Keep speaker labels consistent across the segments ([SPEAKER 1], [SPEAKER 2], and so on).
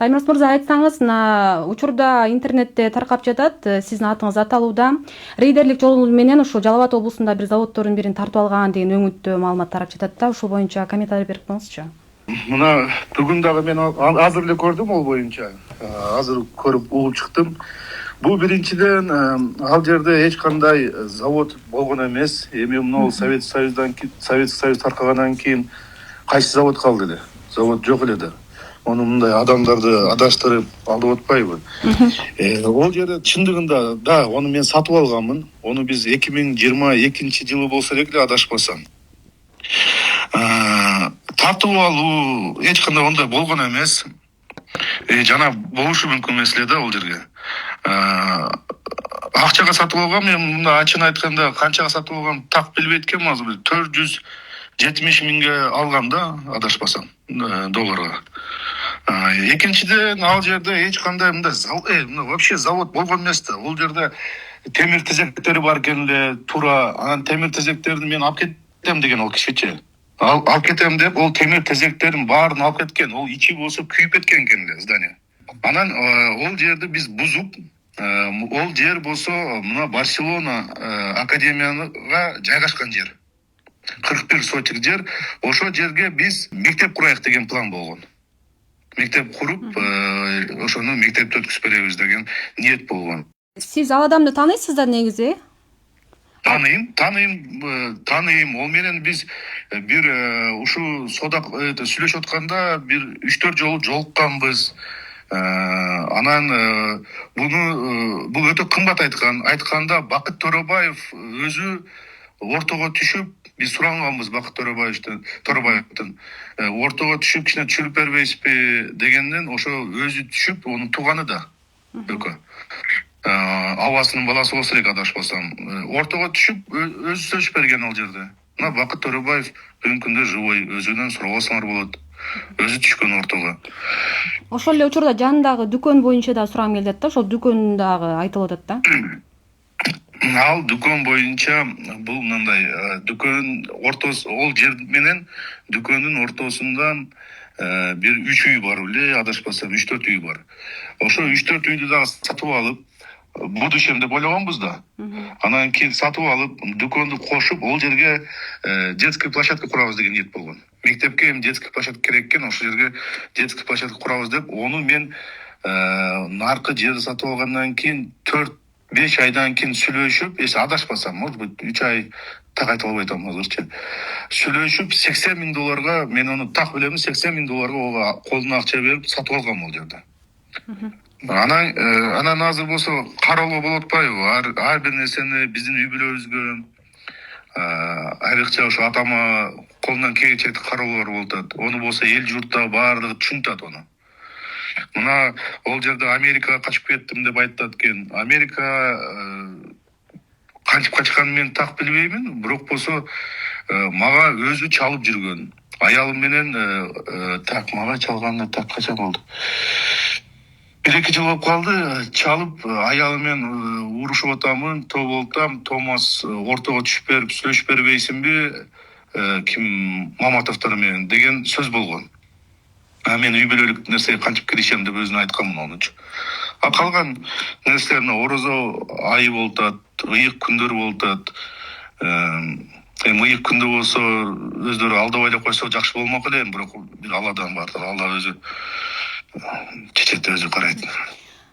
[SPEAKER 1] Таймурз мырза, айтсаңыз, мына учурда интернетте таркап жатат, сиздин атыңыз аталууда. Рейдерлик жол менен ушул Жалал Абад облусунда бир заводдордун бирин тартып алган деген өңүттүү маалымат тарап жатат да. Ушул боюнча комментарий берип коюңузчу.
[SPEAKER 2] Мына бүгүн дагы мен азыр эле көрдүм ол боюнча. Азыр көрүп угуп чыктым. Бул биринчиден ал жерде эч кандай завод болгон эмес. Эми мына Совет Союз таркагандан кийин кайсы завод калды эле? Завод жок эле да. Onu мындай адамдарды адаштырып алып атпайбы? Ол жерде чындыгында да onu мен сатып алганмын. Onu биз 2022 болсо элек эле адашпасам. Тартып алуу эч кандай ондай болгон эмес. Жана болушу мүмкүн эмес эле да ол жерге. Акчага сатып алгам, мен мында ачык айтканда канчага сатып алгам так билбейт экенмин азыр. 470 миңге алгам да, адашпасам, долларга. Экинчиден ал жерде эч кандай мындай вообще завод болгон эмес да. Ол жерде темир тезектери бар экен эле, туура анан темир тезектерди мен алып кетем деген ол кишичи. Алып кетем деп, ол темир тезектердин баарын алып кеткен. Ол ичи болсо күйүп кеткен экен эле здание. Анан ол жерди биз бузуп, ол жер болсо мына Барселона академияга жайгашкан жер. 41 сотик жер. Ошо жерге биз мектеп курайык деген план болгон. Мектеп куруп, ошону мектепте өткүзүп беребиз деген ниет болгон.
[SPEAKER 1] Сиз ал адамды тааныйсыз да негизи?
[SPEAKER 2] Таныйм. Ол менен биз бир ушу содак сүйлөшүп атканда бир 3-4 жолу жолукканбыз. Анан бул өтө кымбат айтканда Бакыт Төрөбаев өзү ортого түшүп, биз суранганбыз Бакыт Төрөбаевден ортого түшүп кичине түшүрүп бербейсизби дегенден ошо өзү түшүп, онун тууганы да экөө. Абасынын баласы болсо элек адашпасам, ортого түшүп өзү сөзүп берген ал жерде. Мына Бакыт Төрөбаев бүгүнкү күндө живой, өзүнөн сурабасаңар болот. Өзү түшкөн ортого.
[SPEAKER 1] Ошол эле учурда жанындагы дүкөн боюнча да сурагым келет да, ошол дүкөн дагы айтылып атат да.
[SPEAKER 2] Ал дүкөн боюнча бул мындай дүкөн ортосу, ол жер менен дүкөндүн ортосунда бир 3 үй бар эле, адашпасам 3-4 үй бар. Ошо 3-4 үйдү дагы сатып алып, будущем деп ойлогонбуз да. Анан кийин сатып алып, дүкөндү кошуп, ол жерге детский площадка курабыз деген ниет болгон. Мектепке эми детский площадка керек экен, ошол жерге детский площадка курабыз деп, ону мен наркы жерди сатып алгандан кийин 4-5 айдан кийин сүйлөшүп, эс адашпасам, может быть 3 ай так айтып албай атам азырчы. Сүйлөшүп $80 миң, мен ону так билем, $80 миң ого колуна акча берип сатып алгам ол жерде. Анан азыр болсо кароолоо болуп атпайбы? Ар бир нерсени биздин үй бүлөбүзгө, айрыкча ошо атама колунан келгенче кароолоор болуп атат. Ону болсо эл журтта баардыгы түшүнүп ону. Мына ол жерде Америкага качып кеттим деп айтат экен. Америка кантип качканын мен так билбеймин, бирок болсо мага өзү чалып жүргөн. Аялым менен мага чалганы качан болду? 1-2 жыл болуп калды, чалып аялы менен урушуп атамын, тоболтам, Томас ортого түшүп берип, сүйлөшүп бербейсиңби? Ким Маматовдор менен деген сөз болгон. Мен үй бүлөлүк нерсеге кантип киришем деп өзүнө айтканмын онучу. Калган нерселер орозо айы болуп атат, ыйык күндөр болуп атат. Ыйык күндө болсо өздөрү алдап ойлоп койсо жакшы болмок эле, бирок бир Алладан бардыр. Алла өзү чечет, өзү карайт.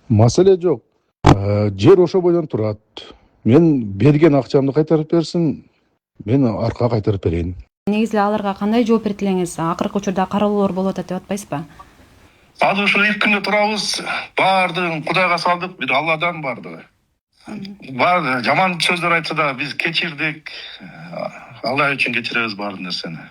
[SPEAKER 3] Маселе жок. Жер ошо бойдон турат. Мен берген акчамды кайтарып берсин, мен аркага кайтарып берейин.
[SPEAKER 1] Негизи аларга кандай жооп берет элеңиз? Акыркы учурда кароолоор болуп атат деп атпайсызбы?
[SPEAKER 2] Азыр ушул ик күндө турабыз, баардыгын Кудайга салдык, бир Алладан бардыгы. Жаман сөздөр айтса да биз кечирдик. Алла үчүн кечиребиз баардык нерсени.